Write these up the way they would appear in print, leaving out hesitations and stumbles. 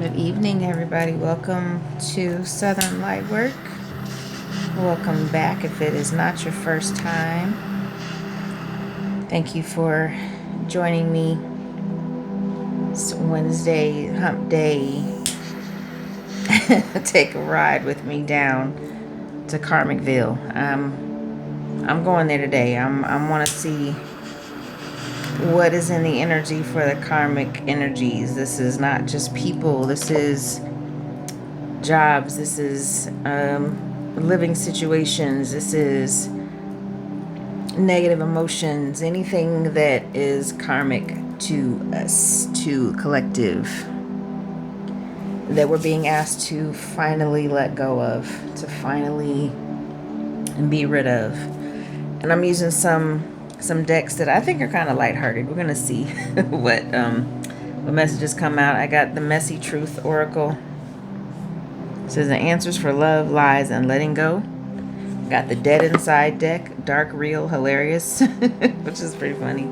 Good evening, everybody. Welcome to Southern Lightwork. Welcome back if it is not your first time. Thank you for joining me. It's Wednesday, hump day. Take a ride with me down to Karmicville. I'm going there today. I want to see what is in the energy for the karmic energies. This is not just people. This is jobs. This is living situations. This is negative emotions. Anything that is karmic to us, to collective, that we're being asked to finally let go of, to finally be rid of. And I'm using some decks that I think are kind of lighthearted. We're gonna see what messages come out. I got the Messy Truth Oracle. It says the answers for love, lies, and letting go. Got the Dead Inside deck, dark, real, hilarious, which is pretty funny.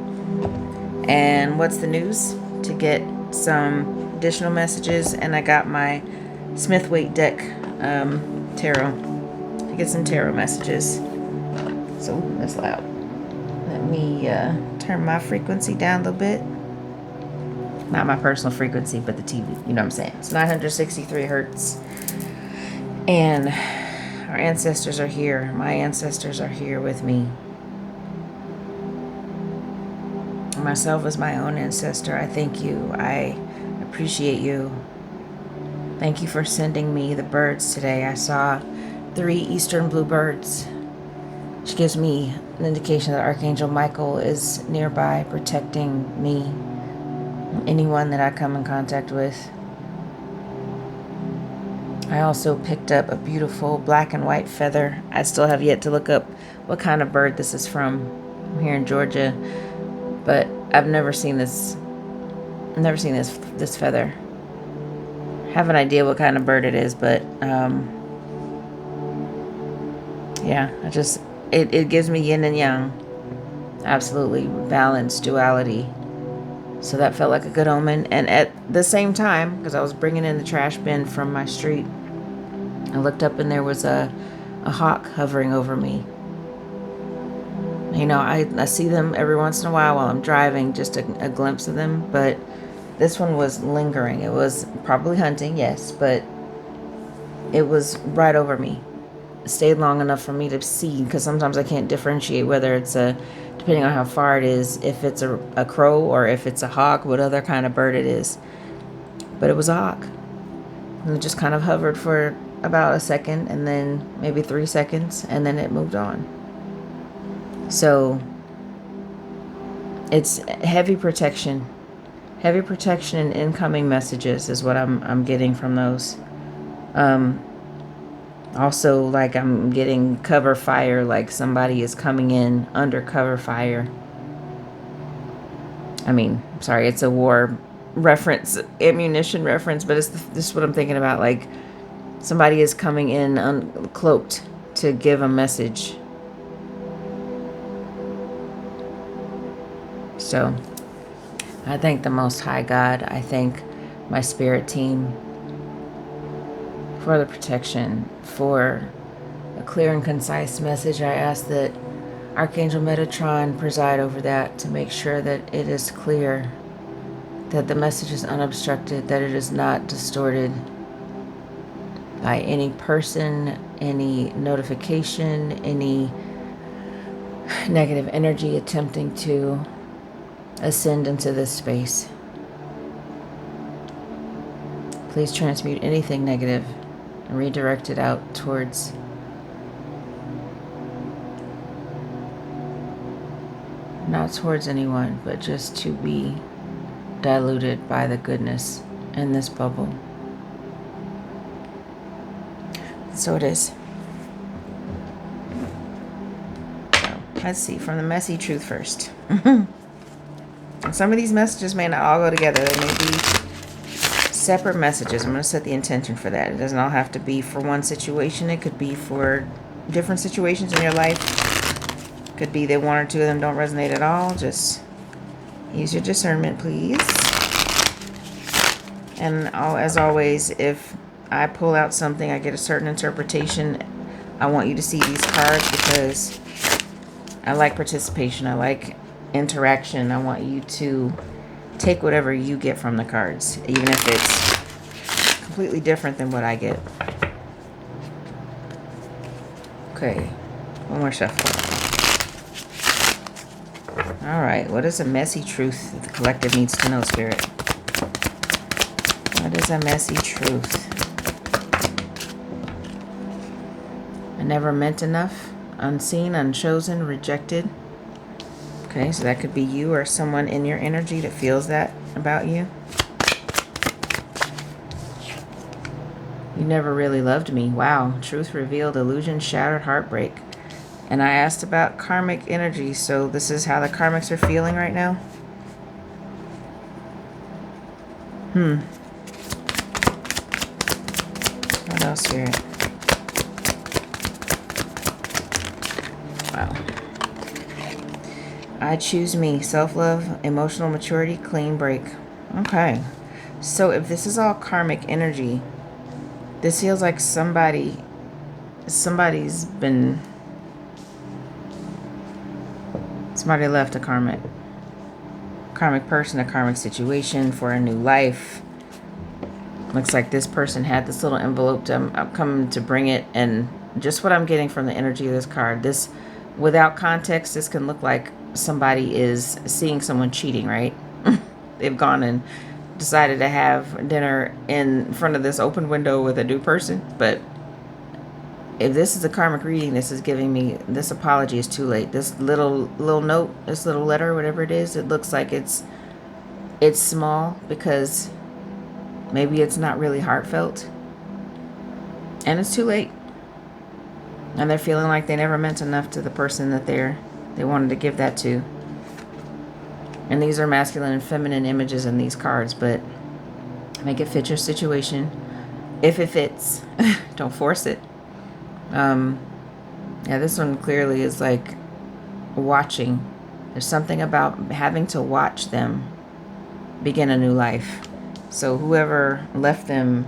And what's the news, to get some additional messages. And I got my Smith-Waite deck, tarot, to get some tarot messages. So that's loud. Let me turn my frequency down a little bit. Not my personal frequency, but the TV. You know what I'm saying? It's 963 hertz. And our ancestors are here. My ancestors are here with me. Myself as my own ancestor, I thank you. I appreciate you. Thank you for sending me the birds today. I saw 3 eastern bluebirds, which gives me an indication that Archangel Michael is nearby protecting me, anyone that I come in contact with. I also picked up a beautiful black and white feather. I still have yet to look up what kind of bird this is from. I'm here in Georgia, but I've never seen this. I've never seen this feather. I have an idea what kind of bird it is, but yeah, it gives me yin and yang. Absolutely balance, duality. So that felt like a good omen. And at the same time, because I was bringing in the trash bin from my street, I looked up and there was a hawk hovering over me. You know, I see them every once in a while I'm driving, just a glimpse of them. But this one was lingering. It was probably hunting, yes, but it was right over me. It stayed long enough for me to see, because sometimes I can't differentiate whether it's depending on how far it is, if it's a crow or if it's a hawk, what other kind of bird it is. But it was a hawk. And it just kind of hovered for about a second, and then maybe 3 seconds, and then it moved on. So it's heavy protection. Heavy protection and incoming messages is what I'm getting from those. Also, like, I'm getting cover fire, like somebody is coming in under cover fire. I mean, sorry, it's a war reference, ammunition reference, but this is what I'm thinking about. Like, somebody is coming in cloaked to give a message. So, I thank the Most High God. I thank my spirit team for the protection, for a clear and concise message. I ask that Archangel Metatron preside over that to make sure that it is clear, that the message is unobstructed, that it is not distorted by any person, any notification, any negative energy attempting to ascend into this space. Please transmute anything negative and redirect it out towards not towards anyone, but just to be diluted by the goodness in this bubble. So it is. So let's see, from the Messy Truth first. Some of these messages may not all go together. They may be separate messages. I'm going to set the intention for that. It doesn't all have to be for one situation. It could be for different situations in your life. Could be that one or two of them don't resonate at all. Just use your discernment, please. And as always, if I pull out something, I get a certain interpretation, I want you to see these cards because I like participation. I like interaction. I want you to take whatever you get from the cards, even if it's completely different than what I get. Okay, one more shuffle. All right, what is a messy truth that the collective needs to know, Spirit? What is a messy truth? I never meant enough, unseen, unchosen, rejected. Okay, so that could be you or someone in your energy that feels that about you. You never really loved me. Wow. Truth revealed, illusion shattered, heartbreak. And I asked about karmic energy, so this is how the karmics are feeling right now. What else here? Wow. I choose me. Self-love, emotional maturity, clean break. Okay. So if this is all karmic energy, this feels like somebody's been... Somebody left a karmic person, a karmic situation for a new life. Looks like this person had this little envelope. I'm coming to bring it, and just what I'm getting from the energy of this card. This, without context, this can look like somebody is seeing someone cheating, right? They've gone and decided to have dinner in front of this open window with a new person. But if this is a karmic reading, this is giving me, this apology is too late. This little note, this little letter, whatever it is, it looks like it's small because maybe it's not really heartfelt. And it's too late. And they're feeling like they never meant enough to the person that they wanted to give that to. And these are masculine and feminine images in these cards, but make it fit your situation. If it fits, don't force it. Yeah, this one clearly is like watching. There's something about having to watch them begin a new life. So whoever left them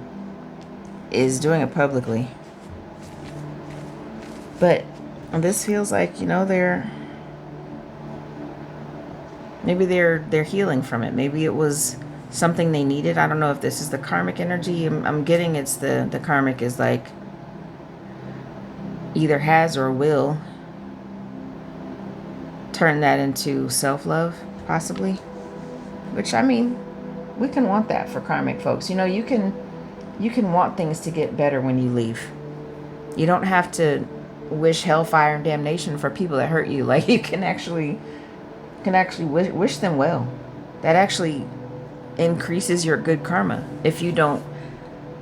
is doing it publicly. But this feels like, you know, maybe they're healing from it. Maybe it was something they needed. I don't know if this is the karmic energy. I'm getting it's the karmic is like either has or will turn that into self-love, possibly. Which, I mean, we can want that for karmic folks. You know, you can want things to get better when you leave. You don't have to wish hellfire and damnation for people that hurt you. Like, you can actually wish them well. That actually increases your good karma if you don't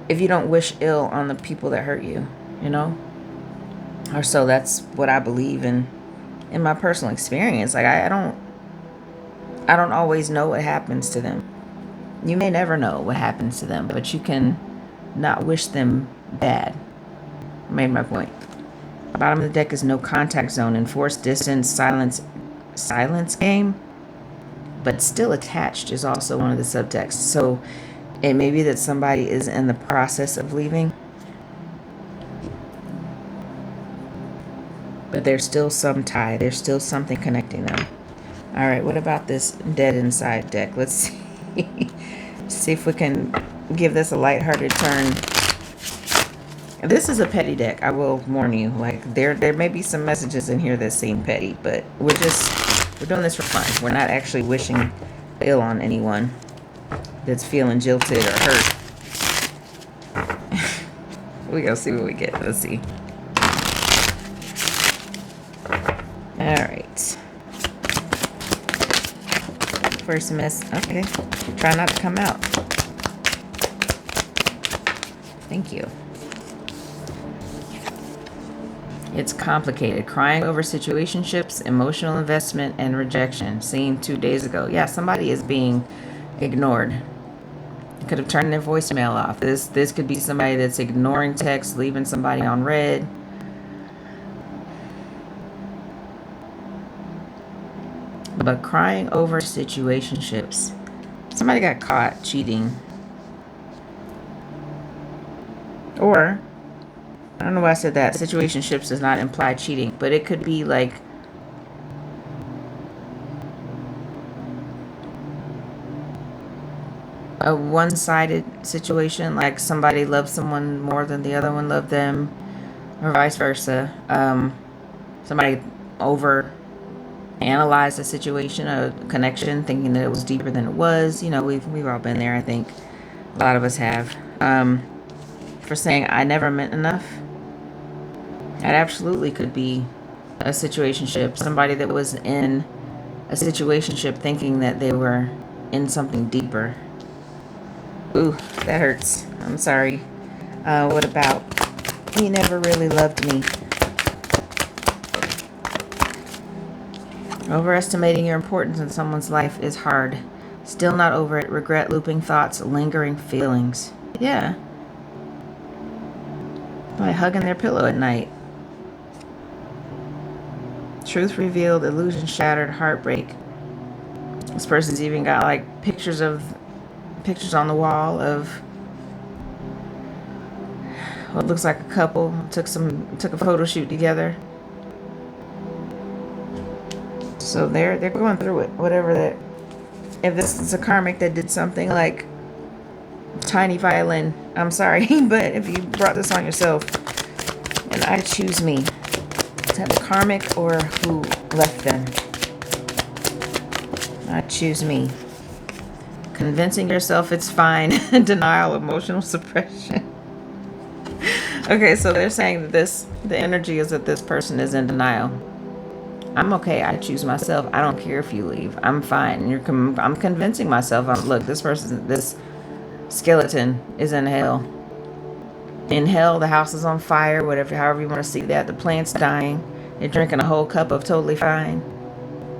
wish ill on the people that hurt you, you know? Or so that's what I believe in my personal experience. Like, I don't always know what happens to them. You may never know what happens to them, but you can not wish them bad. I made my point. Bottom of the deck is no contact zone, enforced distance, silence game, but still attached is also one of the subtexts. So it may be that somebody is in the process of leaving, but there's still some tie. There's still something connecting them. All right, what about this dead inside deck? Let's see if we can give this a lighthearted turn. This is a petty deck, I will warn you. Like, there may be some messages in here that seem petty, but we're doing this for fun. We're not actually wishing ill on anyone that's feeling jilted or hurt. We go see what we get. Let's see. All right. First miss. Okay. Try not to come out. Thank you. It's complicated. Crying over situationships, emotional investment, and rejection. Seen 2 days ago. Yeah, somebody is being ignored. Could have turned their voicemail off. This could be somebody that's ignoring texts, leaving somebody on red. But crying over situationships. Somebody got caught cheating. Or, I don't know why I said that. Situationships does not imply cheating, but it could be like a one-sided situation, like somebody loved someone more than the other one loved them, or vice versa. Somebody over analyzed a situation, a connection, thinking that it was deeper than it was. We've all been there. I think a lot of us have. For saying I never meant enough, that absolutely could be a situationship. Somebody that was in a situationship thinking that they were in something deeper. Ooh, that hurts. I'm sorry. What about, he never really loved me? Overestimating your importance in someone's life is hard. Still not over it. Regret, looping thoughts, lingering feelings. Yeah. By hugging their pillow at night. Truth revealed, illusion shattered, heartbreak. This person's even got like pictures on the wall of what looks like a couple took a photo shoot together. So they're going through it. Whatever that. If this is a karmic that did something like tiny violin, I'm sorry, but if you brought this on yourself, and I choose me, is that the karmic or who left them? I choose me. Convincing yourself it's fine. Denial, emotional suppression. Okay, so they're saying that the energy is that this person is in denial. I'm okay. I choose myself. I don't care if you leave. I'm fine. I'm convincing myself. Look, this skeleton is in hell. In hell, the house is on fire. However you want to see that. The plant's dying. You're drinking a whole cup of totally fine,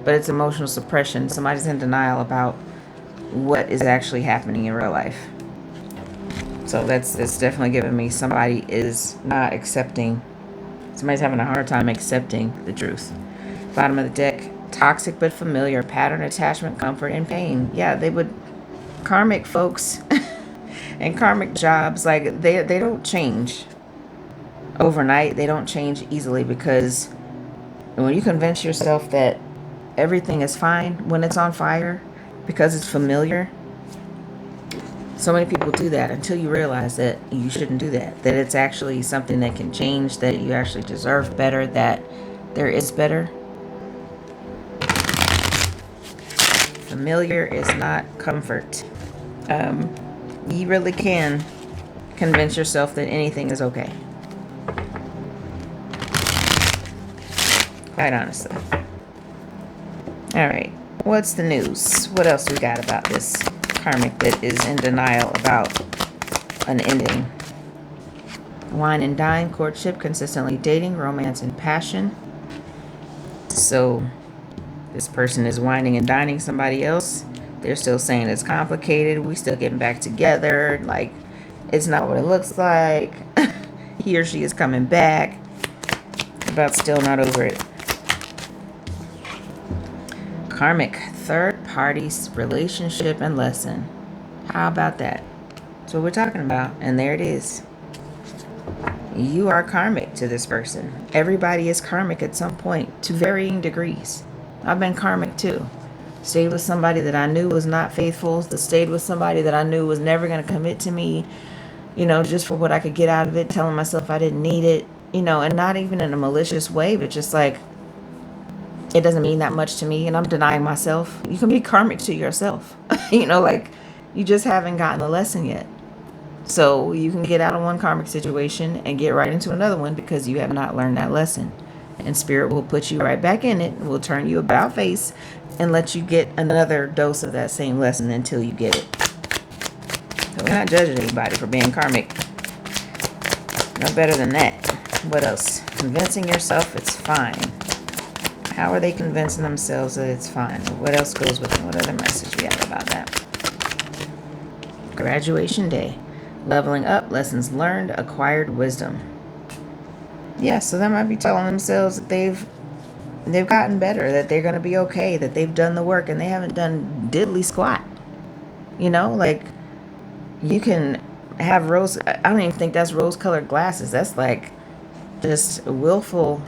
but it's emotional suppression. Somebody's in denial about what is actually happening in real life. So that's definitely giving me somebody is not accepting. Somebody's having a hard time accepting the truth. Bottom of the deck, toxic but familiar, pattern, attachment, comfort, and pain. Yeah, they would, karmic folks and karmic jobs, like they don't change overnight. They don't change easily, because when you convince yourself that everything is fine when it's on fire because it's familiar, so many people do that until you realize that you shouldn't do that, that it's actually something that can change, that you actually deserve better, that there is better. Familiar is not comfort. You really can convince yourself that anything is okay. Quite honestly. All right. What's the news? What else we got about this karmic that is in denial about an ending? Wine and dine, courtship, consistently dating, romance and passion. So this person is whining and dining somebody else. They're still saying it's complicated. We still getting back together. Like, it's not what it looks like. He or she is coming back, but still not over it. Karmic, third party's relationship and lesson. How about that? That's what we're talking about. And there it is. You are karmic to this person. Everybody is karmic at some point, to varying degrees. I've been karmic too. Stayed with somebody that I knew was not faithful. Stayed with somebody that I knew was never going to commit to me, just for what I could get out of it, telling myself I didn't need it, and not even in a malicious way, but just like, it doesn't mean that much to me, and I'm denying myself. You can be karmic to yourself. Like, you just haven't gotten the lesson yet. So you can get out of one karmic situation and get right into another one because you have not learned that lesson. And spirit will put you right back in it, will turn you about face, and let you get another dose of that same lesson until you get it. So we're not judging anybody for being karmic. No better than that. What else? Convincing yourself it's fine. How are they convincing themselves that it's fine? What else goes with it? What other message we have about that? Graduation day. Leveling up, lessons learned, acquired wisdom. Yeah, so they might be telling themselves that they've gotten better, that they're going to be okay, that they've done the work, and they haven't done diddly squat. Like, you can have rose, I don't even think that's rose-colored glasses. That's like just willful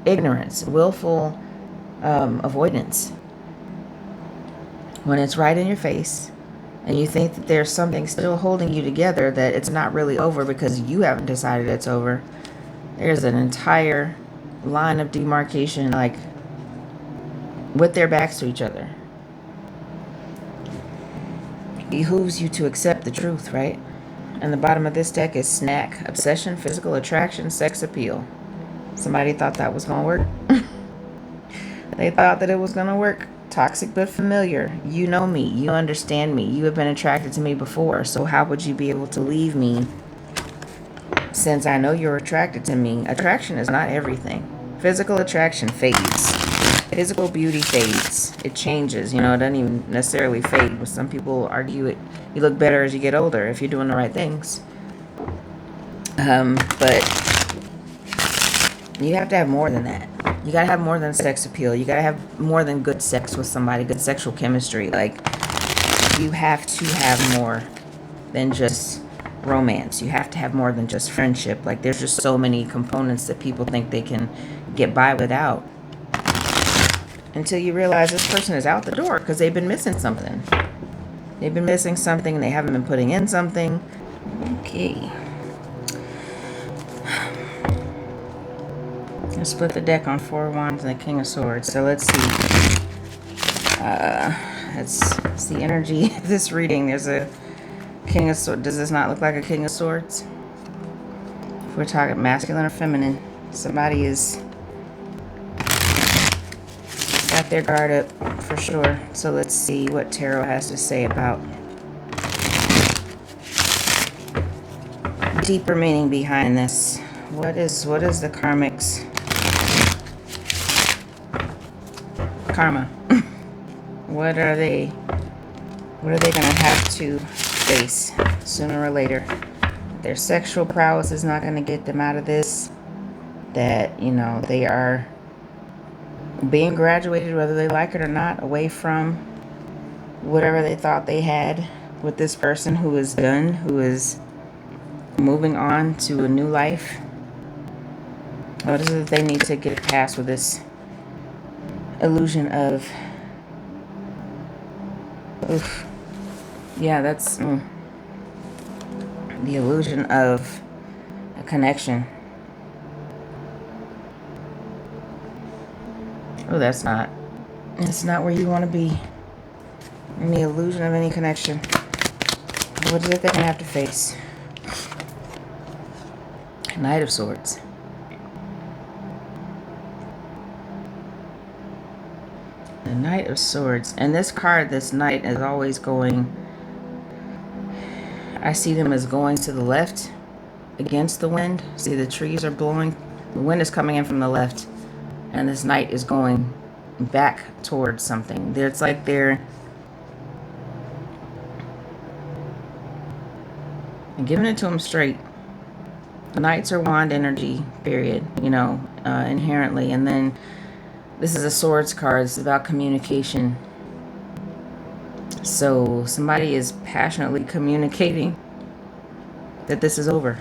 ignorance, willful avoidance. When it's right in your face and you think that there's something still holding you together, that it's not really over because you haven't decided it's over, there's an entire line of demarcation, like with their backs to each other. It behooves you to accept the truth, right? And the bottom of this deck is snack, obsession, physical attraction, sex appeal. Somebody thought that was going to work. They thought that it was going to work. Toxic but familiar. You know me. You understand me. You have been attracted to me before. So how would you be able to leave me since I know you're attracted to me? Attraction is not everything. Physical attraction fades. Physical beauty fades. It changes. You know, it doesn't even necessarily fade. But some people argue it. You look better as you get older if you're doing the right things. But you have to have more than that. You gotta have more than sex appeal. You gotta have more than good sex with somebody, good sexual chemistry. Like, you have to have more than just romance. You have to have more than just friendship. Like, there's just so many components that people think they can get by without. Until you realize this person is out the door because they've been missing something. They've been missing something. They haven't been putting in something. Okay. I split the deck on 4 of Wands and the King of Swords. So let's see. That's the energy of this reading. There's a King of Swords. Does this not look like a King of Swords? If we're talking masculine or feminine, somebody is got their guard up for sure. So let's see what Tarot has to say about deeper meaning behind this. What is the Karmic's karma? What are they going to have to face sooner or later? Their sexual prowess is not going to get them out of this. That, you know, they are being graduated, whether they like it or not, away from whatever they thought they had with this person who is done, who is moving on to a new life. What is it that they need to get past with this illusion of... Oof. Yeah, that's the illusion of a connection. Oh, that's not where you want to be. In the illusion of any connection. What is it they're going to have to face? Knight of Swords. The Knight of Swords. And this card, this Knight, is always going... I see them as going to the left against the wind. See, the trees are blowing. The wind is coming in from the left. And this Knight is going back towards something. It's like they're giving it to them straight. The Knights are wand energy, period, you know, inherently. And then this is a Swords card. It's about communication. So somebody is passionately communicating that this is over.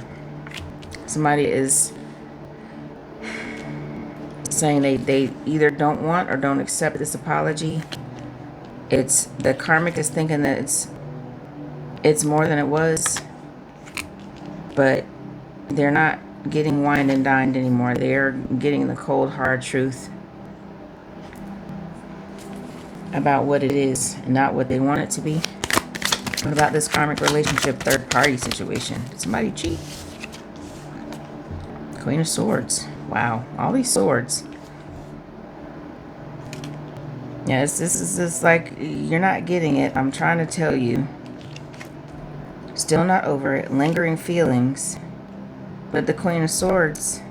Somebody is saying they either don't want or don't accept this apology. It's the Karmic is thinking that it's more than it was, but they're not getting wined and dined anymore. They're getting the cold hard truth about what it is and not what they want it to be. What about this karmic relationship, third party situation? Did somebody cheat? Queen of Swords. Wow, all these swords. Yes, this is just like, you're not getting it. I'm trying to tell you. Still not over it. Lingering feelings. But the Queen of Swords,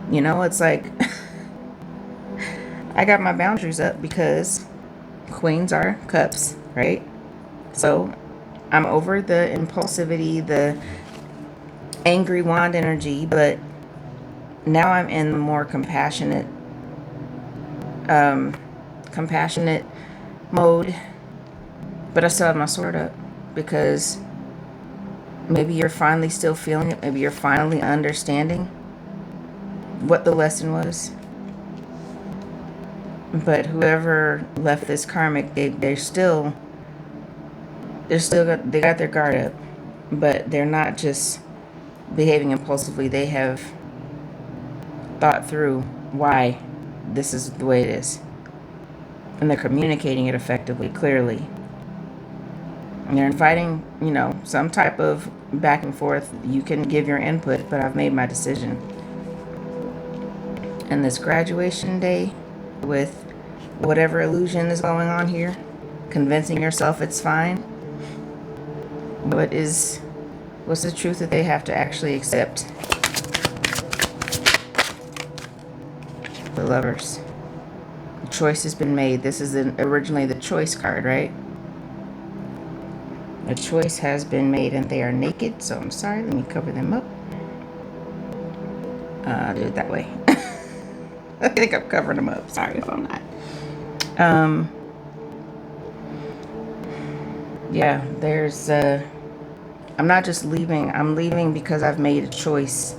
you know, it's like I got my boundaries up because queens are cups, right? So I'm over the impulsivity, the angry wand energy, but now I'm in the more compassionate mode. But I still have my sword up because maybe you're finally still feeling it. Maybe you're finally understanding what the lesson was. But whoever left this karmic, they got their guard up. But they're not just behaving impulsively. They have thought through why this is the way it is. And they're communicating it effectively, clearly. And they're inviting, some type of back and forth. You can give your input, but I've made my decision. And this graduation day with whatever illusion is going on here, convincing yourself it's fine. What's the truth that they have to actually accept? The Lovers. The choice has been made. This is originally the choice card, right? A choice has been made and they are naked. So I'm sorry. Let me cover them up. I'll do it that way. I think I'm covering them up. Sorry if I'm not. Yeah, I'm not just leaving. I'm leaving because I've made a choice.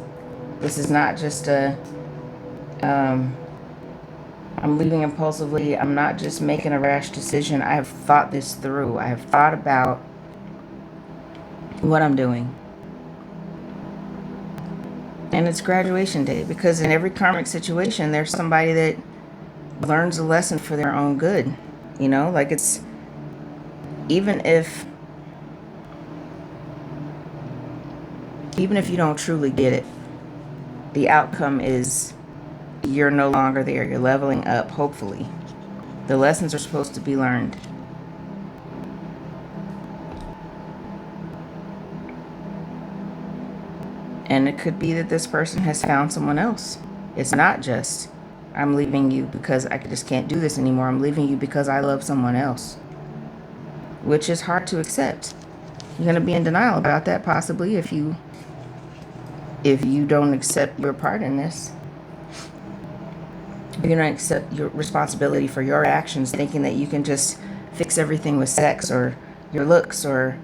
This is not just I'm leaving impulsively. I'm not just making a rash decision. I have thought this through. I have thought about what I'm doing. And it's graduation day because in every karmic situation, there's somebody that learns a lesson for their own good. Like it's, even if you don't truly get it, the outcome is you're no longer there. You're leveling up, hopefully. The lessons are supposed to be learned. And it could be that this person has found someone else. It's not just, I'm leaving you because I just can't do this anymore. I'm leaving you because I love someone else. Which is hard to accept. You're going to be in denial about that possibly if you don't accept your part in this. You're going to accept your responsibility for your actions, thinking that you can just fix everything with sex or your looks or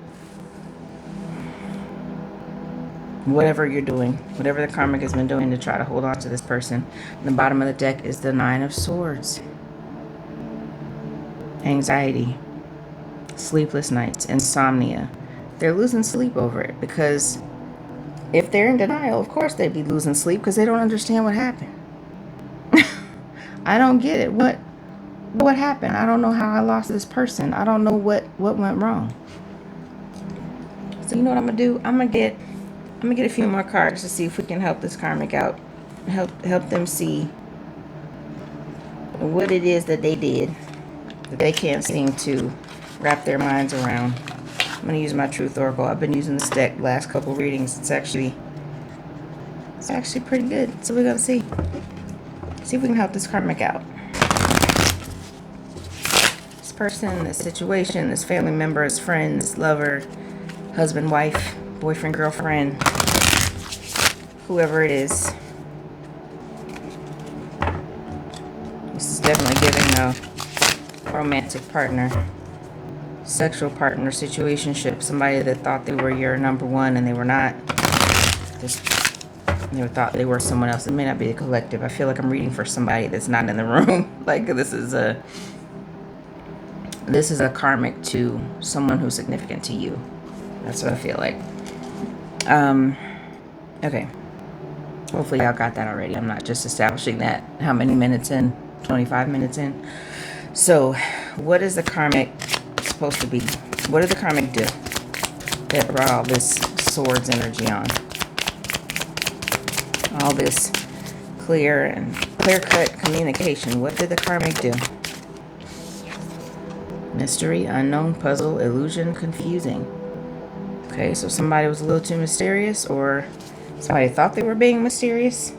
whatever you're doing, whatever the karmic has been doing to try to hold on to this person. The bottom of the deck is the Nine of Swords. Anxiety, sleepless nights, insomnia. They're losing sleep over it because if they're in denial, of course they'd be losing sleep because they don't understand what happened. I don't get it. What happened? I don't know how I lost this person. I don't know what went wrong. So you know what I'm gonna do? I'm gonna get a few more cards to see if we can help this karmic out. Help them see what it is that they did that they can't seem to wrap their minds around. I'm gonna use my Truth Oracle. I've been using this deck last couple readings. It's actually pretty good. So we're gonna see if we can help this karmic out. This person, this situation, this family member, this friend, this lover, husband, wife, boyfriend, girlfriend, whoever it is. This is definitely giving a romantic partner, sexual partner, situationship, somebody that thought they were your number one and they were not. They thought they were someone else. It may not be a collective. I feel like I'm reading for somebody that's not in the room. Like this is a karmic to someone who's significant to you. That's what I feel like. Okay. Hopefully y'all got that already. I'm not just establishing that. How many minutes in? 25 minutes in. So, what is the karmic supposed to be? What did the karmic do that brought all this swords energy on? All this clear-cut communication. What did the karmic do? Mystery, unknown, puzzle, illusion, confusing. Okay, so somebody was a little too mysterious, or somebody thought they were being mysterious.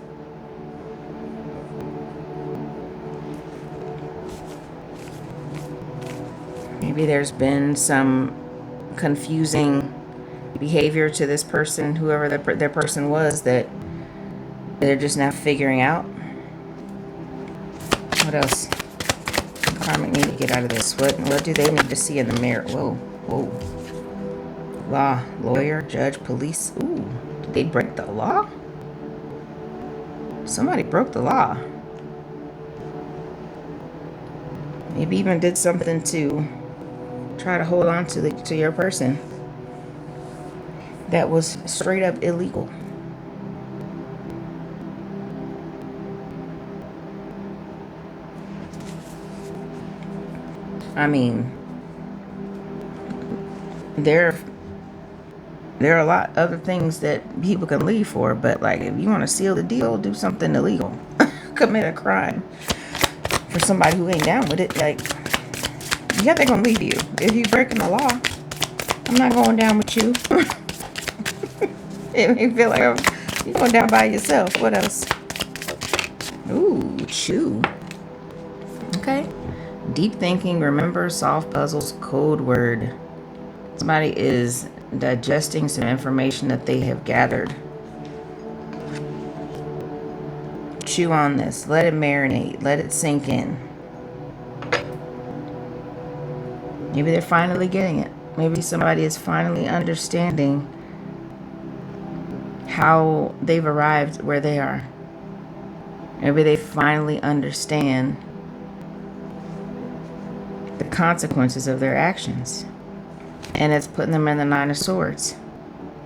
Maybe there's been some confusing behavior to this person, whoever their person was, that they're just now figuring out. What else? karmic need to get out of this? What do they need to see in the mirror? Whoa. Law, lawyer, judge, police. Ooh, did they break the law? Somebody broke the law. Maybe even did something to try to hold on to your person that was straight up illegal. I mean, there are a lot of other things that people can leave for, but like if you want to seal the deal, do something illegal. Commit a crime for somebody who ain't down with it. Like, yeah, they're gonna leave you. If you breaking the law, I'm not going down with you. It may feel like you're going down by yourself. What else? Ooh, chew. Okay. Deep thinking, remember, solve puzzles, code word. Somebody is digesting some information that they have gathered. Chew on this. Let it marinate. Let it sink in. Maybe they're finally getting it. Maybe somebody is finally understanding how they've arrived where they are. Maybe they finally understand the consequences of their actions. And it's putting them in the Nine of Swords.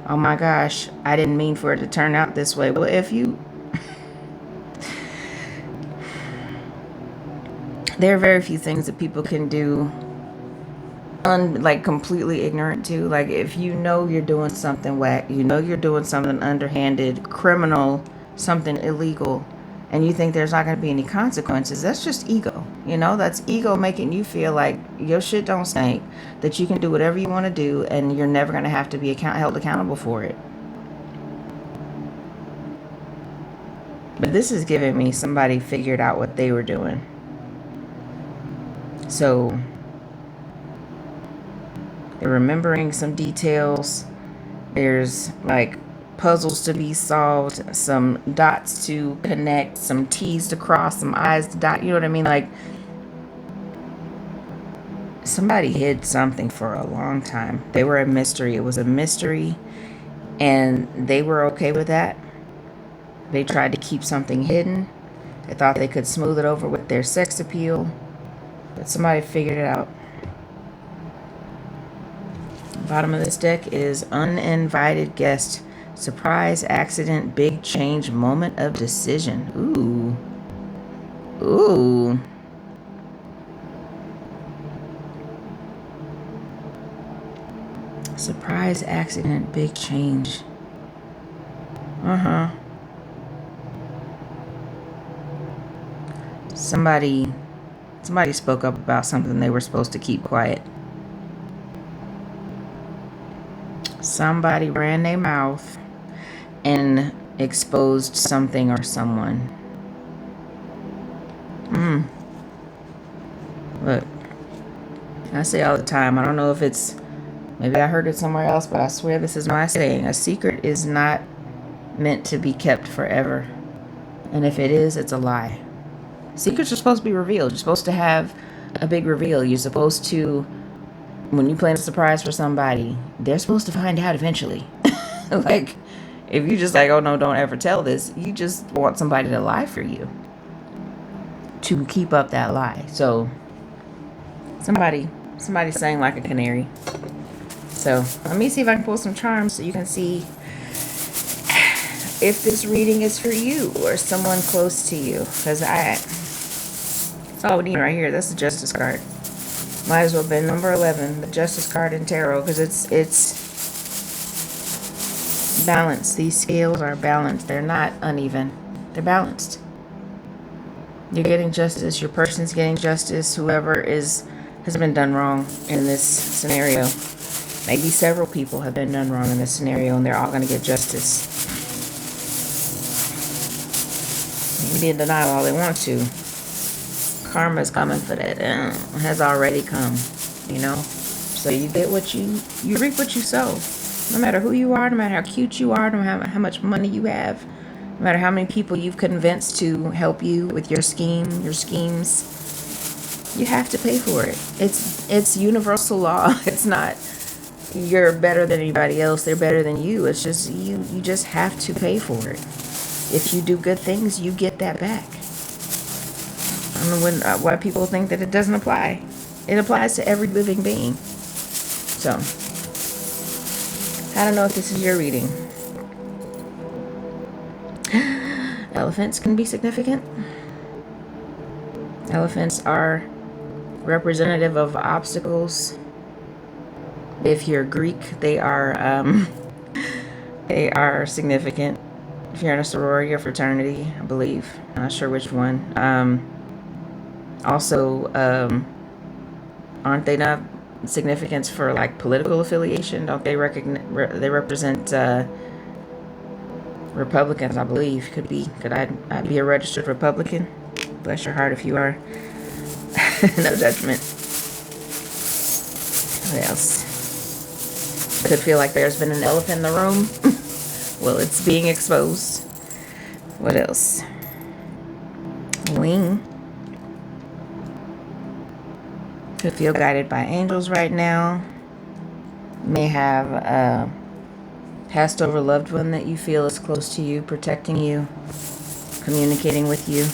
Oh my gosh, I didn't mean for it to turn out this way. Well, if you... There are very few things that people can do like completely ignorant to. Like if you know you're doing something whack, you know you're doing something underhanded, criminal, something illegal, and you think there's not going to be any consequences, that's just ego. You know, that's ego making you feel like your shit don't stink, that you can do whatever you want to do and you're never going to have to be held accountable for it. But this is giving me somebody figured out what they were doing. So they're remembering some details. There's like puzzles to be solved, some dots to connect, some T's to cross, some I's to dot. You know what I mean? Like somebody hid something for a long time. They were a mystery. It was a mystery, and they were okay with that. They tried to keep something hidden. They thought they could smooth it over with their sex appeal, but somebody figured it out. Bottom of this deck is uninvited guest, surprise, accident, big change, moment of decision. Ooh. Surprise, accident, big change. Somebody spoke up about something they were supposed to keep quiet. Somebody ran their mouth and exposed something or someone. Look, I say all the time, I don't know if it's, maybe I heard it somewhere else, but I swear this is my saying. A secret is not meant to be kept forever. And if it is, it's a lie. Secrets are supposed to be revealed. You're supposed to have a big reveal. You're supposed to, when you plan a surprise for somebody, they're supposed to find out eventually. Like, if you just like, oh no, don't ever tell this, you just want somebody to lie for you, to keep up that lie. So somebody's saying like a canary. So let me see if I can pull some charms so you can see if this reading is for you or someone close to you. Because it's all we need right here. That's the Justice card. Might as well have been number 11, the Justice card in tarot, because it's balanced. These scales are balanced. They're not uneven. They're balanced. You're getting justice. Your person's getting justice. Whoever has been done wrong in this scenario. Maybe several people have been done wrong in this scenario, and they're all going to get justice. They can be in denial all they want to. Karma's coming for that. Has already come, you know. So you get what you reap what you sow. No matter who you are, no matter how cute you are, no matter how much money you have, no matter how many people you've convinced to help you with your schemes, You have to pay for it. It's universal law. It's not you're better than anybody else, they're better than you. It's just you just have to pay for it. If you do good things, you get that back. I don't know why people think that it doesn't apply. It applies to every living being. So, I don't know if this is your reading. Elephants can be significant. Elephants are representative of obstacles. If you're Greek, they are significant. If you're in a sorority or fraternity, I believe. I'm not sure which one. Also, aren't they not significance for like political affiliation? Don't they they represent Republicans, I believe. Could I be a registered Republican? Bless your heart if you are. No judgment. What else? Could feel like there's been an elephant in the room. Well, it's being exposed. What else? Wing. Could feel guided by angels right now. May have a passed over loved one that you feel is close to you, protecting you, communicating with you.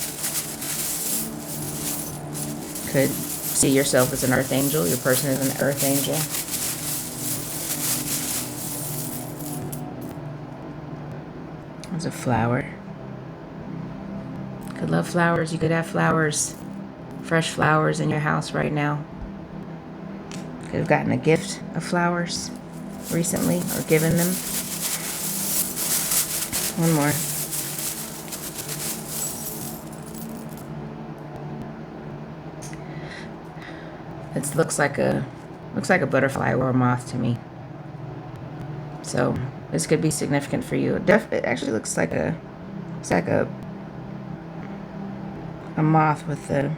Could see yourself as an earth angel. Your person is an earth angel. There's a flower. Could love flowers. You could have flowers, fresh flowers in your house right now. Could have gotten a gift of flowers recently or given them. One more. It looks like a butterfly or a moth to me. So this could be significant for you. It actually looks like a moth with the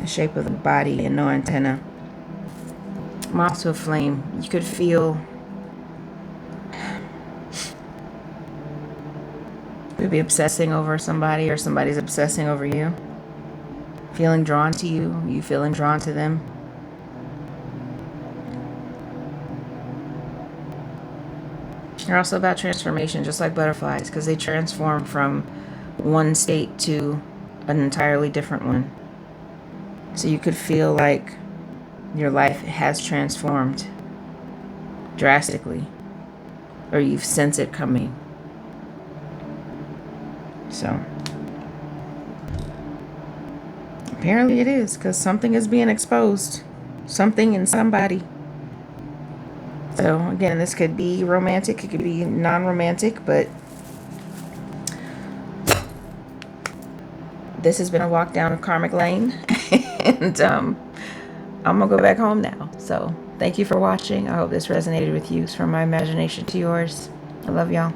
shape of the body and no antenna. Moth to a flame. You could feel. You could be obsessing over somebody, or somebody's obsessing over you. Feeling drawn to you. You feeling drawn to them. They're also about transformation, just like butterflies, because they transform from one state to an entirely different one. So you could feel like your life has transformed drastically, or you've sensed it coming. So apparently it is, because something is being exposed. Something in somebody. So again, this could be romantic, it could be non-romantic, but this has been a walk down of Karmic Lane. And I'm gonna go back home now. So thank you for watching. I hope this resonated with you. It's from my imagination to yours. I love y'all.